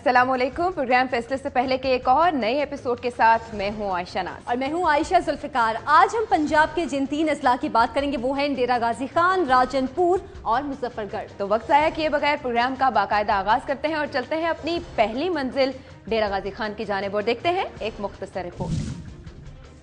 अस्सलामुअलैकुम। प्रोग्राम फैसले से पहले के एक और नए एपिसोड के साथ मैं हूं आयशा नाज और मैं हूं आयशा जुल्फिकार। आज हम पंजाब के जिन 3 अजला की बात करेंगे वो हैं डेरा गाजी खान, राजनपुर और मुजफ्फरगढ़। तो वक्त ज़ाया किए बगैर प्रोग्राम का बाकायदा आगाज करते हैं और चलते हैं अपनी पहली मंजिल डेरा गाजी खान की जानिब और देखते हैं एक मुख्तसर रिपोर्ट।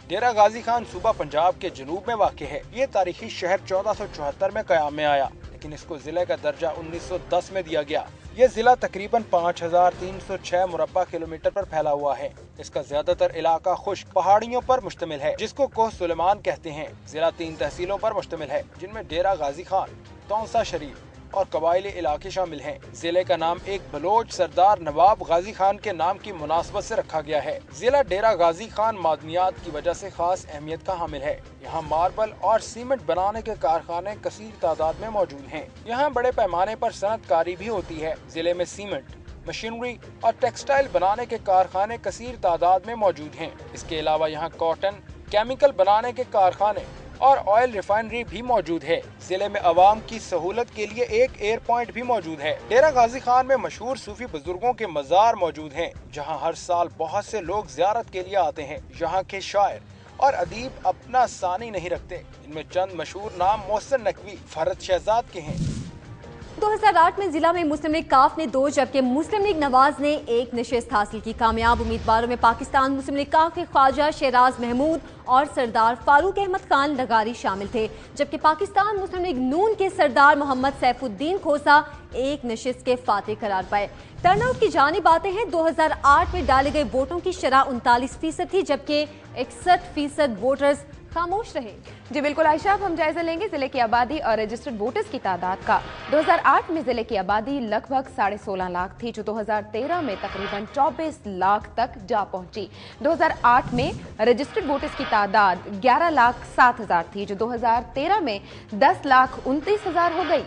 डेरा गाजी खान सूबा पंजाब के जनूब में वाक़ है। ये तारीखी शहर 1474 में क़याम में आया, लेकिन इसको जिले का दर्जा 1910 में दिया गया। ये जिला तकरीबन 5306 मुरब्बा किलोमीटर पर फैला हुआ है। इसका ज्यादातर इलाका खुश्क पहाड़ियों पर मुश्तमिल है, जिसको कोह सुलेमान कहते हैं। जिला 3 तहसीलों पर मुश्तमिल है, जिनमें डेरा गाजी खान, तौंसा शरीफ और कबायली इलाके शामिल हैं। जिले का नाम एक बलोच सरदार नवाब गाजी खान के नाम की मुनासबत से रखा गया है। जिला डेरा गाजी खान मादनियात की वजह से खास अहमियत का हामिल है। यहाँ मार्बल और सीमेंट बनाने के कारखाने कसीर तादाद में मौजूद हैं। यहाँ बड़े पैमाने पर सनतकारी भी होती है। जिले में सीमेंट, मशीनरी और टेक्सटाइल बनाने के कारखाने कसीर तादाद में मौजूद हैं। इसके अलावा यहाँ कॉटन, केमिकल बनाने के कारखाने और ऑयल रिफाइनरी भी मौजूद है। जिले में अवाम की सहूलत के लिए एक एयरपॉइंट भी मौजूद है। डेरा गाजी खान में मशहूर सूफी बुजुर्गों के मजार मौजूद हैं, जहां हर साल बहुत से लोग जियारत के लिए आते हैं। यहाँ के शायर और अदीब अपना सानी नहीं रखते। इनमें चंद मशहूर नाम मोहसिन नकवी, फरद शहजाद के हैं। 2008 में जिला में मुस्लिम लीग काफ ने 2 जबकि मुस्लिम लीग नवाज ने 1 नशिस्त हासिल की। कामयाब उम्मीदवारों में पाकिस्तान मुस्लिम लीग काफ के ख्वाजा शहराज महमूद और सरदार फारूक अहमद खान लगारी शामिल थे, जबकि पाकिस्तान मुस्लिम लीग नून के सरदार मोहम्मद सैफुद्दीन खोसा 1 नशिस्त के फातेह करार पाए। टर्नआउट की जानिब आते हैं। 2008 में डाले गए वोटों की शरह 39% थी, जबकि 61% वोटर्स खामोश रहे। जी बिल्कुल आयशा, अब हम जायजा लेंगे जिले की आबादी और रजिस्टर्ड वोटर्स की तादाद का। 2008 में जिले की आबादी लगभग 16.5 लाख थी, जो 2013 में तकरीबन 24 लाख तक जा पहुंची। 2008 में रजिस्टर्ड वोटर्स की तादाद 11,07,000 थी, जो 2013 में 10,29,000 हो गई।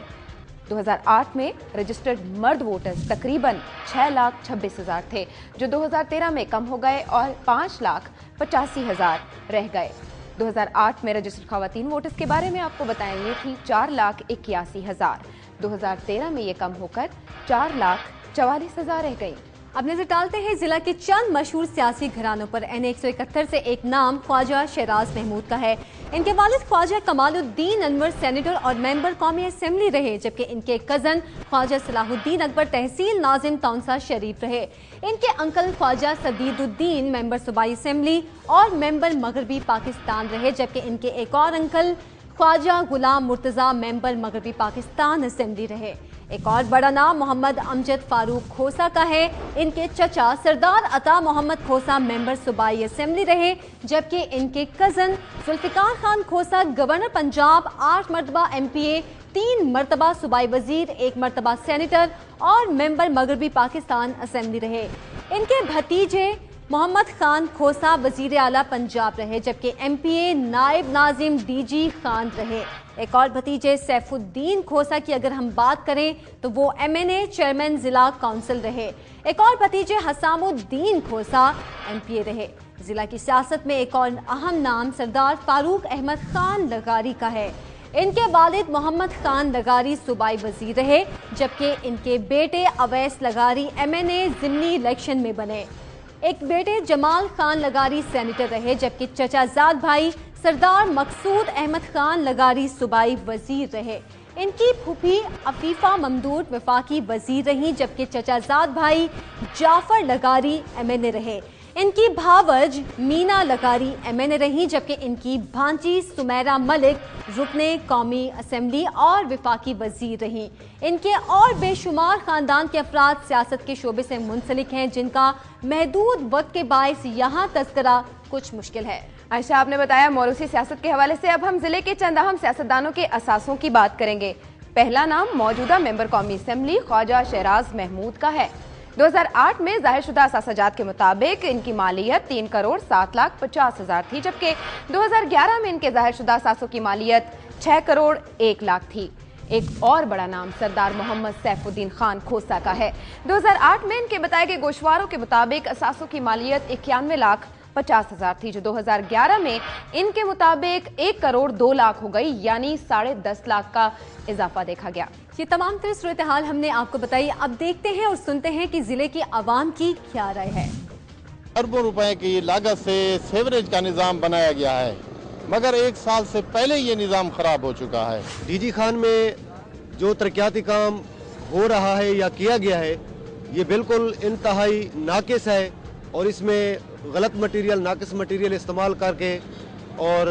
2008 में रजिस्टर्ड मर्द वोटर्स तकरीबन 6,26,000 थे, जो 2013 में कम हो गए और 5,85,000 रह गए। 2008 में रजिस्टर्ड खवातीन वोटर्स के बारे में आपको बताएंगे कि 4,81,000। 2013 में ये कम होकर 4,44,000 रह गई। अब नजर डालते हैं जिला के चंद मशहूर सियासी घरानों पर। N 171 से एक नाम ख्वाजा शहराज महमूद का है। इनके वालिद ख्वाजा कमालुद्दीन अनवर सेनेटर और मेंबर कौमी असेंबली रहे, जबकि इनके कजन ख्वाजा सलाहुद्दीन अकबर तहसील नाजिम तौंसा शरीफ रहे। इनके अंकल ख्वाजा सदीदुद्दीन मेंबर सूबाई असेंबली और मेंबर मगरबी पाकिस्तान रहे, जबकि इनके एक और अंकल ख्वाजा गुलाम मुर्तजा मेंबर मगरबी पाकिस्तान असेंबली रहे। एक और बड़ा नाम मोहम्मद अमजद फारूक खोसा का है। इनके चचा सरदार अता मोहम्मद खोसा मेंबर सूबाई असेंबली रहे, जबकि इनके कजन जुल्फिकार खान खोसा गवर्नर पंजाब, 8 मरतबा MPA, 3 मरतबा सूबाई वजीर, 1 मरतबा सेनेटर और मेंबर मगरबी पाकिस्तान असेंबली रहे। इनके भतीजे मोहम्मद खान खोसा वजीर आला पंजाब रहे, जबकि MPA नायब नाजिम DG खान रहे। एक और भतीजे सैफुद्दीन खोसा की अगर हम बात करें तो वो MNA चेयरमैन जिला काउंसिल रहे। एक और भतीजे हसामुद्दीन खोसा MPA रहे। जिला की सियासत में एक और अहम नाम सरदार फारूक अहमद खान लगारी का है। इनके वालिद मोहम्मद खान लगारी सूबाई वजीर रहे, जबकि इनके बेटे अवैस लगारी MNA ज़िमनी इलेक्शन में बने। एक बेटे जमाल खान लगारी सेनेटर रहे, जबकि चचाजाद भाई सरदार मकसूद अहमद खान लगारी सूबाई वजीर रहे। इनकी फूफी अफीफा ममदूद वफाकी वजीर रही, जबकि चचाजाद भाई जाफर लगारी MNA रहे। इनकी भावज मीना लगारी MNA रही, जबकि इनकी भांजी सुमेरा मलिक रुकने कौमी असेंबली और वफाकी वजीर रही। इनके और बेशुमार खानदान के अफराद सियासत के शोबे से मुंसलिक हैं, जिनका महदूद वक्त के बायस यहाँ तस्करा कुछ मुश्किल है। आयशा, आपने बताया मौरूसी सियासत के हवाले से। अब हम जिले के चंद अहम सियासतदानों के असासों की बात करेंगे। पहला नाम मौजूदा मेंबर कौमी असेंबली ख्वाजा शहराज महमूद का है। 2008 में जाहिरशुदा असासजात के मुताबिक इनकी मालियत 3,07,50,000 थी, जबकि 2011 में इनके जाहिरशुदा असासों की मालियत 6,01,00,000 थी। एक और बड़ा नाम सरदार मोहम्मद सैफुद्दीन खान खोसा का है। 2008 में इनके बताए गए गोशवारों के मुताबिक असासों की मालियत 91,50,000 थी, जो 2011 में इनके मुताबिक 1,02,00,000 हो गई, यानी 10.5 लाख का इजाफा देखा गया। ये तमाम तरह सूरत हाल हमने आपको बताई। अब देखते हैं और सुनते हैं कि जिले की आवाम की क्या राय है। अरबों रुपए की लागत से सीवरेज का निज़ाम बनाया गया है, मगर 1 साल से पहले ये निज़ाम खराब हो चुका है। डीजी खान में जो तरक्याती काम हो रहा है या किया गया है, ये बिल्कुल इंतहाई नाकिस है और इसमें गलत मटेरियल, नाकिस मटेरियल इस्तेमाल करके और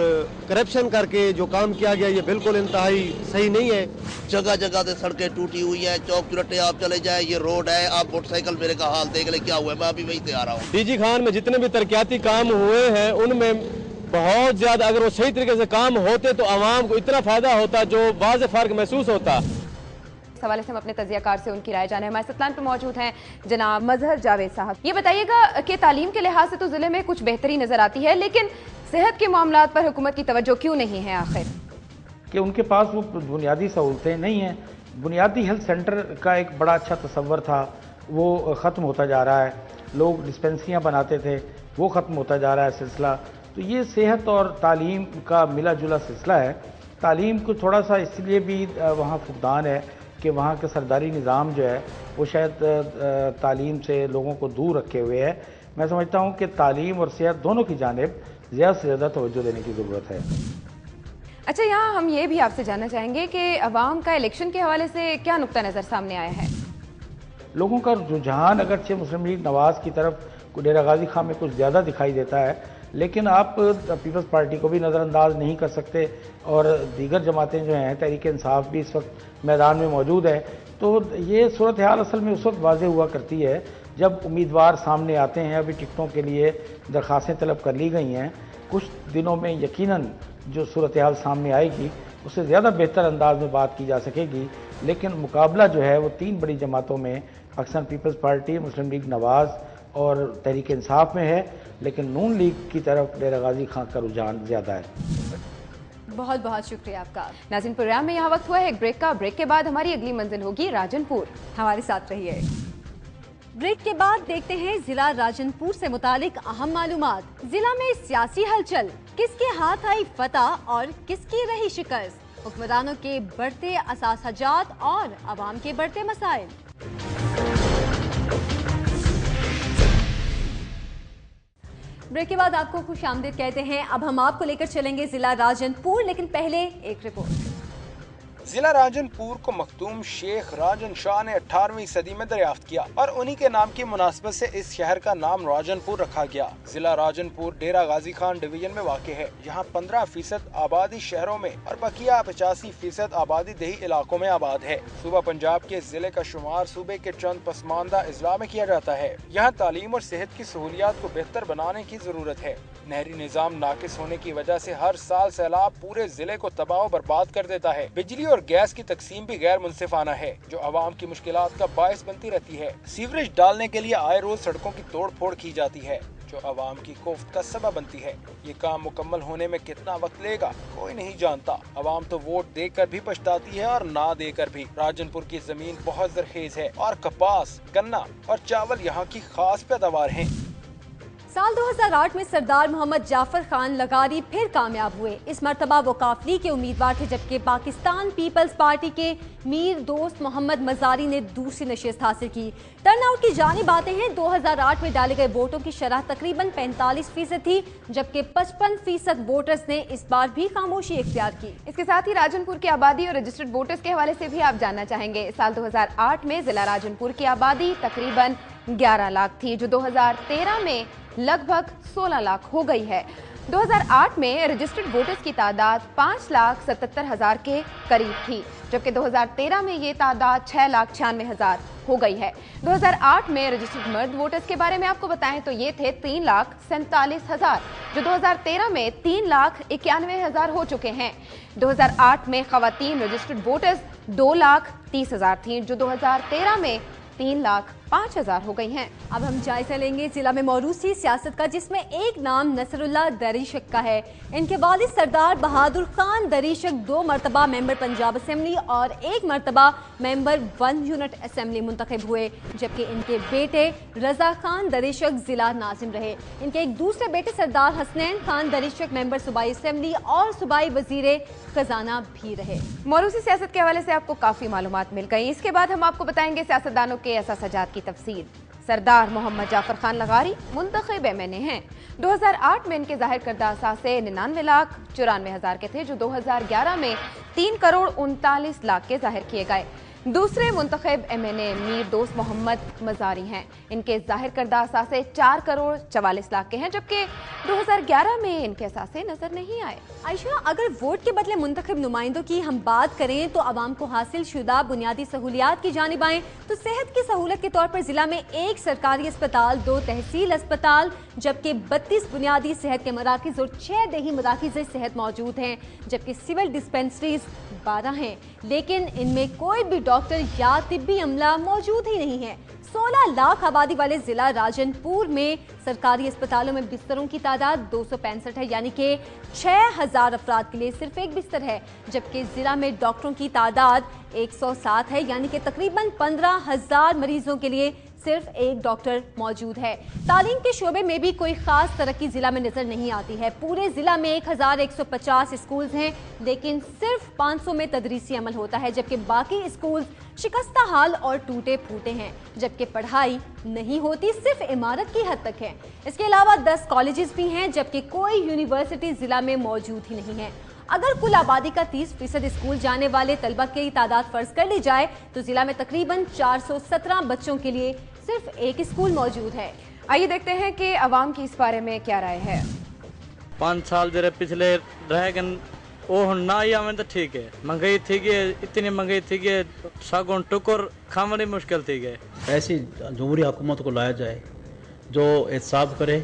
करप्शन करके जो काम किया गया, ये बिल्कुल इंतहाई सही नहीं है। जगह जगह से सड़कें टूटी हुई हैं, चौक चुरट्टे आप चले जाए, ये रोड है, आप मोटरसाइकिल मेरे का हाल देख ले क्या हुआ है, मैं अभी वहीं से आ रहा हूँ। डीजी खान में जितने भी तरक्याती काम हुए हैं उनमें बहुत ज्यादा, अगर वो सही तरीके से काम होते तो आवाम को इतना फायदा होता जो वाज़ेह फर्क महसूस होता। इस हवाले से हम अपने तजियाकार से उनकी राय जाने। हमारे सतलान पर मौजूद हैं जनाब मजहर जावेद साहब। ये बताइएगा कि तालीम के लिहाज से तो जिले में कुछ बेहतरी नजर आती है, लेकिन सेहत के मामलात पर हुकूमत की तवज्जो क्यों नहीं है आखिर? कि उनके पास वो बुनियादी सहूलतें नहीं हैं। बुनियादी हेल्थ सेंटर का एक बड़ा अच्छा तस्वर था, वो ख़त्म होता जा रहा है। लोग डिस्पेंसरियाँ बनाते थे, वो ख़त्म होता जा रहा है सिलसिला। तो ये सेहत और तालीम का मिला जुला सिलसिला है। तालीम को थोड़ा सा इसलिए भी वहाँ फुकदान है कि वहाँ के सरदारी निज़ाम जो है वो शायद तालीम से लोगों को दूर रखे हुए है। मैं समझता हूँ कि तालीम और सेहत दोनों की जानिब ज़्यादा से ज़्यादा तवज्जो देने की ज़रूरत है। अच्छा, यहाँ हम ये भी आपसे जानना चाहेंगे कि अवाम का इलेक्शन के हवाले से क्या नुक्ता नज़र सामने आया है? लोगों का रुझान अगरचे मुस्लिम लीग नवाज़ की तरफ डेरा गाजी खां में कुछ ज़्यादा दिखाई देता है, लेकिन आप पीपल्स पार्टी को भी नज़रअंदाज नहीं कर सकते और दीगर जमातें जो हैं, तहरीक इंसाफ भी इस वक्त मैदान में मौजूद है। तो ये सूरत हाल असल में उस वक्त वाज़ेह हुआ करती है जब उम्मीदवार सामने आते हैं। अभी टिकटों के लिए दरख्वास्तें तलब कर ली गई हैं। कुछ दिनों में यकीनन जो सूरत हाल सामने आएगी उससे ज़्यादा बेहतर अंदाज में बात की जा सकेगी, लेकिन मुकाबला जो है वो 3 बड़ी जमातों में पाकिस्तान पीपल्स पार्टी, मुस्लिम लीग नवाज़ और तहरीक इंसाफ में है, लेकिन नून लीग की तरफ डेरा गाजी खां का रुझान ज़्यादा है। बहुत बहुत शुक्रिया आपका। नाज़रीन, प्रोग्राम में यहाँ वक्त हुआ है एक ब्रेक का। ब्रेक के बाद हमारी अगली मंजिल होगी राजनपुर। हमारे साथ रहिए। ब्रेक के बाद देखते हैं जिला राजनपुर से मुतालिक अहम मालूमात। जिला में सियासी हलचल, किसके हाथ आई फतह और किसकी रही शिकस्त, हुक्मरानों के बढ़ते असासजात और अवाम के बढ़ते मसाइल। ब्रेक के बाद आपको खुश आमदीद कहते हैं। अब हम आपको लेकर चलेंगे जिला राजनपुर, लेकिन पहले एक रिपोर्ट। जिला राजनपुर को मखदूम शेख राजन शाह ने 18वीं सदी में दरियाफ्त किया और उन्हीं के नाम की मुनासिबत से इस शहर का नाम राजनपुर रखा गया। जिला राजनपुर डेरा गाजी खान डिवीजन में वाक़ है। यहाँ 15% आबादी शहरों में और बकिया 85% आबादी देही इलाकों में आबाद है। सूबा पंजाब के जिले का शुमार सूबे के चंद पसमानदा अजला में किया जाता है। यहाँ तालीम और सेहत की सहूलियात को बेहतर बनाने की जरूरत है। नहरी निज़ाम नाकिस होने की वजह से हर साल सैलाब पूरे जिले को तबाह बर्बाद कर देता है। बिजली और गैस की तकसीम भी गैर मुनसिफाना है, जो आवाम की मुश्किलात का बायस बनती रहती है। सीवरेज डालने के लिए आए रोज सड़कों की तोड़ फोड़ की जाती है, जो आवाम की कोफ्त का सबब बनती है। ये काम मुकम्मल होने में कितना वक्त लेगा कोई नहीं जानता। आवाम तो वोट देकर भी पछताती है और ना देकर भी। राजनपुर की जमीन बहुत जरखेज है और कपास, गन्ना और चावल यहाँ की खास पैदावार है। साल 2008 में सरदार मोहम्मद जाफर खान लगारी फिर कामयाब हुए। इस मरतबा वो काफली के उम्मीदवार थे, जबकि पाकिस्तान पीपल्स पार्टी के मीर दोस्त मोहम्मद मजारी ने दूसरी नशिस्त हासिल की। टर्नआउट की जानिब आते हैं। 2008 में डाले गए वोटों की शरह तकरीबन 45% थी, जबकि 55% वोटर्स ने इस बार भी खामोशी इख्तियार की। इसके साथ ही राजनपुर की आबादी और रजिस्टर्ड वोटर्स के हवाले से भी आप जानना चाहेंगे। साल 2008 में जिला राजनपुर की आबादी तकरीबन 11 लाख थी, जो 2013 में लगभग 16 लाख हो गई है। 2008 में रजिस्टर्ड वोटर्स की तादाद 5,77,000 के करीब थी, जबकि 2013 में ये तादाद 6,96,000 हो गई है। 2008 में रजिस्टर्ड मर्द वोटर्स के बारे में आपको बताएं तो ये थे 3,47,000, जो 2013 में 3,91,000 हो चुके हैं। 2008 में खवातीन रजिस्टर्ड वोटर्स 2,30,000 थी, जो 2013 में 3,00,000 5000 हो गई हैं। अब हम जायजा लेंगे जिला में मौरूसी सियासत का, जिसमें एक नाम नसरुल्लाह दरीशक का है। इनके वालिद सरदार बहादुर खान दरीशक 2 मरतबा मेंबर पंजाब असेंबली और 1 मरतबा मेंबर 1 यूनिट असेंबली मुंतखब हुए, जबकि इनके बेटे रजा खान दरीशक जिला नाजिम रहे। इनके एक दूसरे बेटे सरदार हसनैन खान दरीशक मेंबर सूबाई असेंबली और सूबाई वजीरे खजाना भी रहे। मौरूसी सियासत के हवाले से आपको काफी मालूमात मिल गई। इसके बाद हम आपको बताएंगे सियासतदानों के असासजात की तफसील। सरदार मोहम्मद जाफर खान लगारी मुंतखब MNA हैं। 2008 में इनके जाहिर करदा असासे 99,94,000 के थे, जो 2011 में 3,39,00,000 के जाहिर किए गए। दूसरे मुंतखब MNA मीर दोस्त मोहम्मद मजारी हैं। इनके जाहिर करदा असासे 4,44,00,000 के हैं, जबकि 2011 में इनके असासे नजर नहीं आए। आयशा, अगर वोट के बदले मुंतखब नुमाइंदों की हम बात करें तो आवाम को हासिल शुदा बुनियादी सहूलियात की जानिब आएं तो सेहत की सहूलत के तौर पर जिला में 1 सरकारी अस्पताल, 2 तहसील अस्पताल, जबकि 32 बुनियादी सेहत के मराकिज और 6 देही मराकिज सेहत मौजूद हैं, जबकि सिविल डिस्पेंसरीज 12 हैं, लेकिन इनमें कोई भी डॉक्टर या तिब्बी अमला मौजूद ही नहीं है। 16 लाख आबादी वाले जिला राजनपुर में सरकारी अस्पतालों में बिस्तरों की तादाद 265 है, यानी कि 6000 अफराद के लिए सिर्फ 1 बिस्तर है, जबकि जिला में डॉक्टरों की तादाद 107 है, यानी कि तकरीबन 15,000 मरीजों के लिए सिर्फ 1 डॉक्टर मौजूद है। तालीम के शोबे में भी कोई खास तरक्की जिला में नजर नहीं आती है। पूरे जिला में 1150 स्कूल्स हैं, लेकिन सिर्फ 500 में तदरीसी अमल होता है, जबकि बाकी स्कूल्स शिकस्ता हाल और टूटे फूटे हैं, जबकि पढ़ाई नहीं होती, सिर्फ इमारत की हद तक है। इसके अलावा 10 कॉलेजेस भी हैं, जबकि कोई यूनिवर्सिटी जिला में मौजूद ही नहीं है। अगर कुल आबादी का 30% स्कूल जाने वाले तलबा की तादाद फर्ज कर ली जाए तो जिला में तकरीबन 417 बच्चों के लिए सिर्फ 1 स्कूल मौजूद है। आइए देखते हैं कि अवाम की इस बारे में क्या राय है। 5 साल जरे पिछले रह गए वो ना ही आवे तो ठीक है। महंगाई थी गई, इतनी महंगाई थी गई, सागुन टुकर खाने मुश्किल थी गए। ऐसी जमहूरी हुकूमत को लाया जाए जो एहसाब करे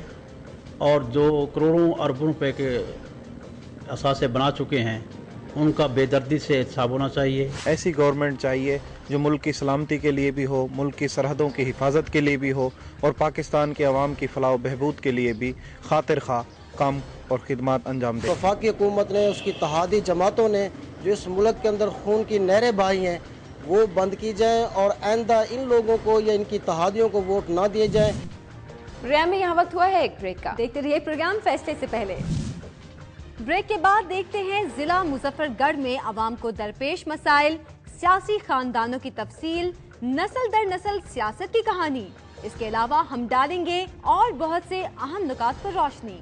और जो करोड़ों अरबों रुपए के असासे बना चुके हैं उनका बेदर्दी से एहसाब होना चाहिए। ऐसी गवर्नमेंट चाहिए जो मुल्क की सलामती के लिए भी हो, मुल्क की सरहदों की हिफाजत के लिए भी हो और पाकिस्तान के अवाम की फलाह व बहबूद के लिए भी खातिर खा काम और खिदमत अंजाम दे। वफाकी हुकूमत ने, उसकी इत्तेहादी जमातों ने जो इस मुल्क के अंदर खून की नहरें बहाई हैं वो बंद की जाए और आइंदा इन लोगों को या इनकी इत्तेहादियों को वोट ना दिए जाए। प्रोग्राम में यहाँ वक्त हुआ है एक ब्रेक का। देखते रहिए प्रोग्राम फैसले से पहले। ब्रेक के बाद देखते हैं जिला मुजफ्फरगढ़ में अवाम को दरपेश मसाइल, सियासी खानदानों की तफसील, नस्ल दर नस्ल सियासत की कहानी। इसके अलावा हम डालेंगे और बहुत से अहम नुकात पर रोशनी।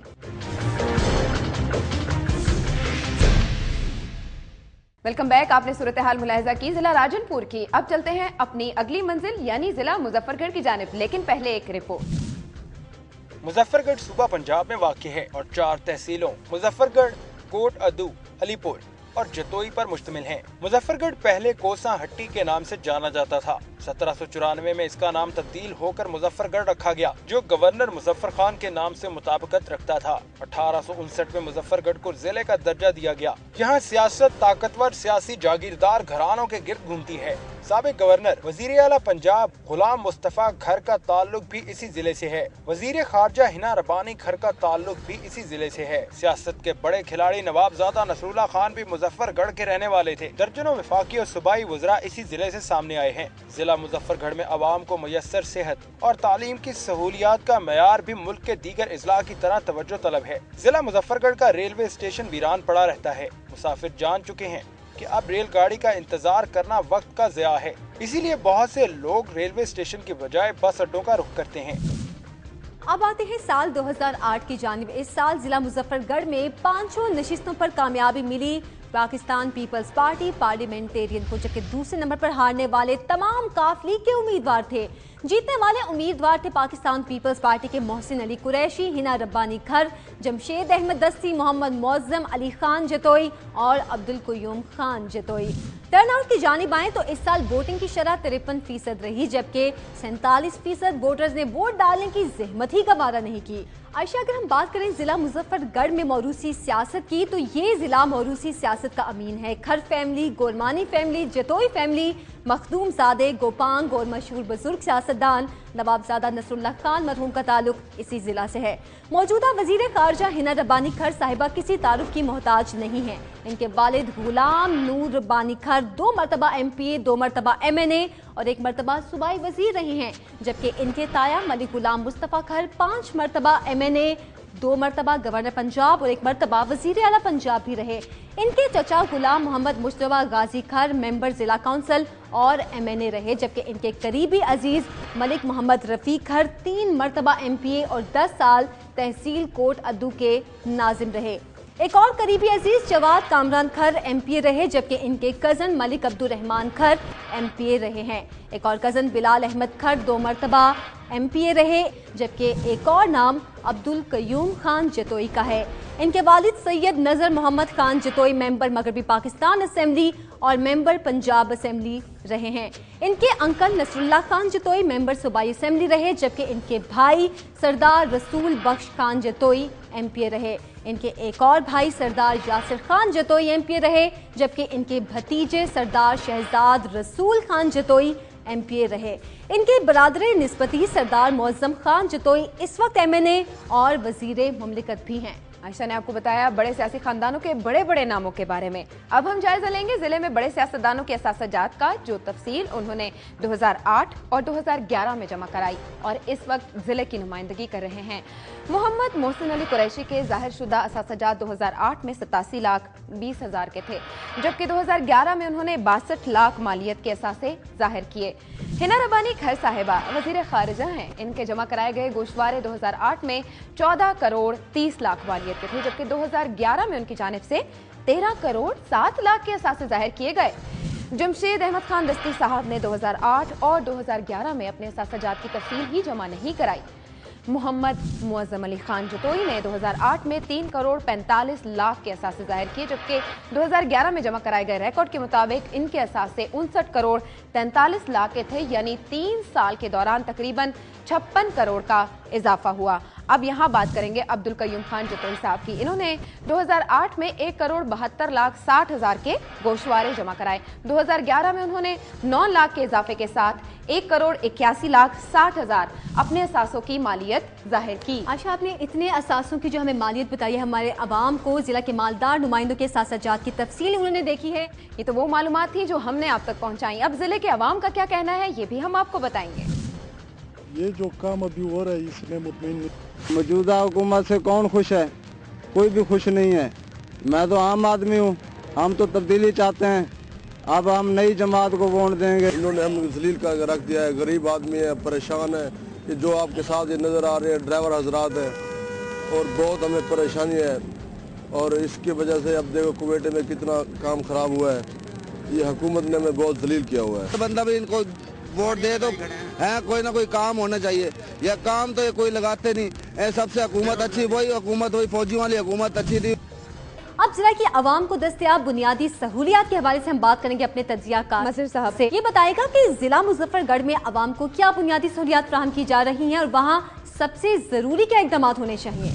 Welcome back. आपने सूरत हाल मुलाहिजा की जिला राजनपुर की। अब चलते हैं अपनी अगली मंजिल यानी जिला मुजफ्फरगढ़ की जानिब, लेकिन पहले एक रिपोर्ट। मुजफ्फरगढ़ सूबा पंजाब में वाक़ है और 4 तहसीलों मुजफ्फरगढ़, कोट अदू, अलीपुर और जतोई पर मुश्तमिल है। मुजफ्फरगढ़ पहले कोसा हट्टी के नाम से जाना जाता था। 1794 में इसका नाम तब्दील होकर मुजफ्फरगढ़ रखा गया, जो गवर्नर मुजफ्फर खान के नाम से मुताबिकत रखता था। 1859 में मुजफ्फरगढ़ को जिले का दर्जा दिया गया। यहाँ सियासत ताकतवर सियासी जागीरदार घरानों के गिर्द घूमती है। साबिक गवर्नर वजीर आला पंजाब गुलाम मुस्तफा घर का ताल्लुक भी इसी जिले से है। वजीर खारजा हिना रबानी घर का ताल्लुक भी इसी जिले से है। सियासत के बड़े खिलाड़ी नवाबजादा नसरुल्लाह खान भी मुजफ्फरगढ़ के रहने वाले थे। दर्जनों वफाकी और सूबाई वज़रा इसी जिले से सामने आए हैं। जिला मुजफ्फरगढ़ में अवाम को मुयस्सर सेहत और तालीम की सहूलियात का मयार भी मुल्क के दीगर अजला की तरह तवज्जो तलब है। जिला मुजफ्फरगढ़ का रेलवे स्टेशन वीरान पड़ा रहता है। मुसाफिर जान चुके हैं कि अब रेलगाड़ी का इंतजार करना वक्त का ज़िया है, इसीलिए बहुत से लोग रेलवे स्टेशन की बजाय बस अड्डों का रुख करते हैं। अब आते हैं साल 2008 की जानिब। इस साल जिला मुजफ्फरगढ़ में 5 नशिस्तों पर कामयाबी मिली पाकिस्तान पीपल्स पार्टी पार्लियामेंटेरियन को, जबकि दूसरे नंबर पर हारने वाले तमाम काफ लीग के उम्मीदवार थे। जीतने वाले उम्मीदवार थे पाकिस्तान पीपल्स पार्टी के मोहसिन अली कुरैशी, हिना रब्बानी खर, जमशेद अहमद दस्ती, मोहम्मद मौज़म अली खान जतोई और अब्दुल कुयूम खान जतोई। टर्नआउट की जानिब आएं तो इस साल वोटिंग की शरह 53% रही, जबकि 47% वोटर्स ने वोट डालने की जहमत ही गवारा नहीं की। आयशा, अगर हम बात करें जिला मुजफ्फरगढ़ में मौरूसी सियासत की तो ये जिला मौरूसी सियासत का अमीन है। Khar family, Gurmani family, Jatoi family Makhdoom Zade Gopang और मशहूर बुजुर्ग सियासतदान नवाबजादा नसरुल्लाह खान मरहूम का ताल्लुक इसी जिला से है। मौजूदा वजीर खारजा हिना रब्बानी खर साहिबा किसी तारुफ की मोहताज नहीं है। इनके वालिद गुलाम नूर रब्बानी खर 2 मरतबा MPA, 2 मरतबा MNA और 1 मरतबा सूबाई वजीर रहे हैं, जबकि इनके ताया मलिक गुलाम मुस्तफ़ा खर 5 मरतबा MNA, 2 मरतबा गवर्नर पंजाब और 1 मरतबा वजीर आला पंजाब भी रहे। इनके चचा गुलाम मोहम्मद मुश्तबा गाजी खर मेंबर जिला काउंसिल और MNA रहे, जबकि इनके करीबी अजीज मलिक मोहम्मद रफ़ी खर 3 मरतबा MPA और 10 साल तहसील कोट अद्दू के नाजिम रहे। एक और करीबी अजीज जवाद कामरान खर MPA रहे, जबकि इनके कज़न मलिक अब्दुल रहमान खर MPA रहे हैं। एक और कज़न बिलाल अहमद खर 2 मरतबा MPA रहे, जबकि एक और नाम अब्दुल कयूम खान जतोई का है। इनके वालिद सैयद नज़र मोहम्मद खान जतोई मेंबर मगरबी पाकिस्तान असेंबली और मेंबर पंजाब असेंबली रहे हैं। इनके अंकल नसरुल्लाह खान जतोई मेंबर सूबाई असेंबली रहे, जबकि इनके भाई सरदार रसूल बख्श खान जतोई MPA रहे। इनके एक और भाई सरदार यासिर खान जतोई MPA रहे, जबकि इनके भतीजे सरदार शहजाद रसूल खान जतोई MPA रहे। इनके बरादरे निस्बती सरदार मौज़म खान जतोई इस वक्त MNA और वजीर मुमलिकत भी हैं। आयशा ने आपको बताया बड़े सियासी खानदानों के बड़े बड़े नामों के बारे में। अब हम जायजा लेंगे जिले में बड़े सियासतदानों के असासजात का, जो तफसील उन्होंने 2008 और 2011 में जमा कराई और इस वक्त जिले की नुमाइंदगी कर रहे हैं। मोहम्मद मोहसिन अली कुरैशी के जाहिर शुदा असासजात 2008 में 87,20,000 के थे, जबकि 2011 में उन्होंने 62 लाख मालियत के असासे जाहिर किए। हिना रब्बानी खर साहिबा वजीर खारिजा हैं। इनके जमा कराए गए गोशवारे 2008 में 14 करोड़ 30 लाख मालियत के थे, जबकि 2011 में उनकी जानिब से 13 करोड़ 7 लाख के असासे जाहिर किए गए। जमशेद अहमद खान दस्ती साहब ने 2008 और 2011 में अपने असासजात की तफसील ही जमा नहीं कराई। मोहम्मद मुअज़्ज़म अली खान जतोई ने 2008 में 3 करोड़ 45 लाख के असासे जाहिर किए, जबकि 2011 में जमा कराए गए रिकॉर्ड के मुताबिक इनके असासे 59 करोड़ 43 लाख के थे, यानी 3 साल के दौरान तकरीबन 56 करोड़ का इजाफा हुआ। अब यहाँ बात करेंगे अब्दुल कयूम खान जतोई साहब की। इन्होंने 2008 में 1 करोड़ 72 लाख 60 हज़ार के गोशवारे जमा कराए। 2011 में उन्होंने 9 लाख के इजाफे के साथ 1 करोड़ 81 लाख 60 हज़ार अपने असासों की मालियत जाहिर की। आशा, आपने इतने असासों की जो हमें मालियत बताई है, हमारे अवाम को जिला के मालदार नुमाइंदों के असासजात की तफसील उन्होंने देखी है। ये तो वो मालूमात थी जो हमने आप तक पहुँचाई। अब जिले के अवाम का क्या कहना है, ये भी हम आपको बताएंगे। ये जो काम अभी हो रहा है इसमें मुतमईन मौजूदा हुकूमत से कौन खुश है? कोई भी खुश नहीं है। मैं तो आम आदमी हूँ, हम तो तब्दीली चाहते हैं। अब हम नई जमात को वोट देंगे। इन्होंने हम जलील का रख दिया है, गरीब आदमी है, परेशान है। ये जो आपके साथ ये नज़र आ रहे हैं ड्राइवर हजरात है और बहुत हमें परेशानी है, और इसकी वजह से अब देखो कुवैत में कितना काम खराब हुआ है। ये हुकूमत ने हमें बहुत जलील किया हुआ है। तो बंदा भी इनको वोट दे तो है, कोई ना कोई काम होना चाहिए। यह काम तो ये कोई लगाते नहीं। सबसे हुकूमत अच्छी वही हुकूमत हुई, फौजियों वाली हुकूमत अच्छी थी। अब जिला की आवाम को दस्तयाब बुनियादी सहूलियात के हवाले से हम बात करेंगे अपने तज्जियाकार मज़हर साहब से। ये बताएगा कि जिला मुजफ्फरगढ़ में आवाम को क्या बुनियादी सहूलियात फराहम की जा रही हैं और वहाँ सबसे ज़रूरी क्या इक़दाम होने चाहिए।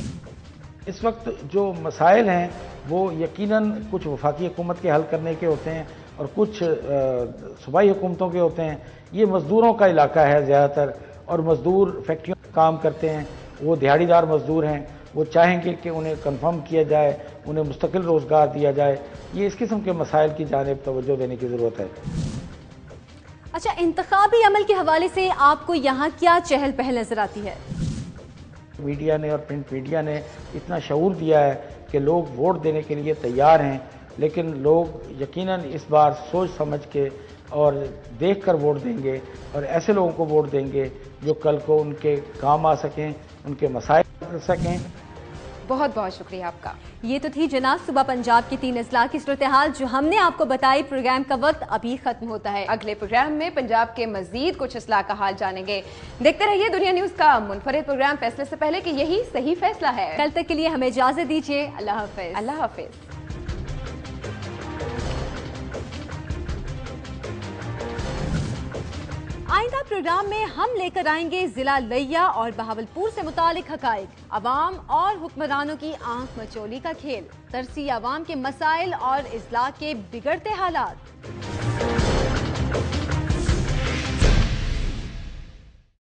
इस वक्त जो मसाइल हैं वो यकीनन कुछ वफाकी हुकूमत के हल करने के होते हैं और कुछ सूबाई हुकूमतों के होते हैं। ये मज़दूरों का इलाका है ज़्यादातर, और मज़दूर फैक्ट्रियों में काम करते हैं, वो दिहाड़ीदार मज़दूर हैं। वो चाहेंगे कि उन्हें कंफर्म किया जाए, उन्हें मुस्तकिल रोज़गार दिया जाए। ये इस किस्म के मसाइल की जानिब तवज्जो देने की ज़रूरत है। अच्छा, इंतखाबी अमल के हवाले से आपको यहाँ क्या चहल पहल नज़र आती है? मीडिया ने और प्रिंट मीडिया ने इतना शऊर दिया है कि लोग वोट देने के लिए तैयार हैं, लेकिन लोग यकीनन इस बार सोच समझ के और देख कर वोट देंगे, और ऐसे लोगों को वोट देंगे जो कल को उनके काम आ सकें, उनके मसाइल कर सकें। बहुत बहुत शुक्रिया आपका। ये तो थी जनाब सुबह पंजाब की 3 अजला की सूरत हाल जो हमने आपको बताई। प्रोग्राम का वक्त अभी खत्म होता है। अगले प्रोग्राम में पंजाब के मजीद कुछ अजला का हाल जानेंगे। देखते रहिए दुनिया न्यूज का मुनफरिद प्रोग्राम फैसले से पहले कि यही सही फैसला है। कल तक के लिए हमें इजाजत दीजिए। अल्लाह हाफिज। अल्लाह हाफिज। आइंदा प्रोग्राम में हम लेकर आएंगे जिला लिया और बहावलपुर से मुतालिक हकाइक, अवाम और हुक्मरानों की आंख मचोली का खेल, तरसी अवाम के मसाइल और इस्लाह के बिगड़ते हालात।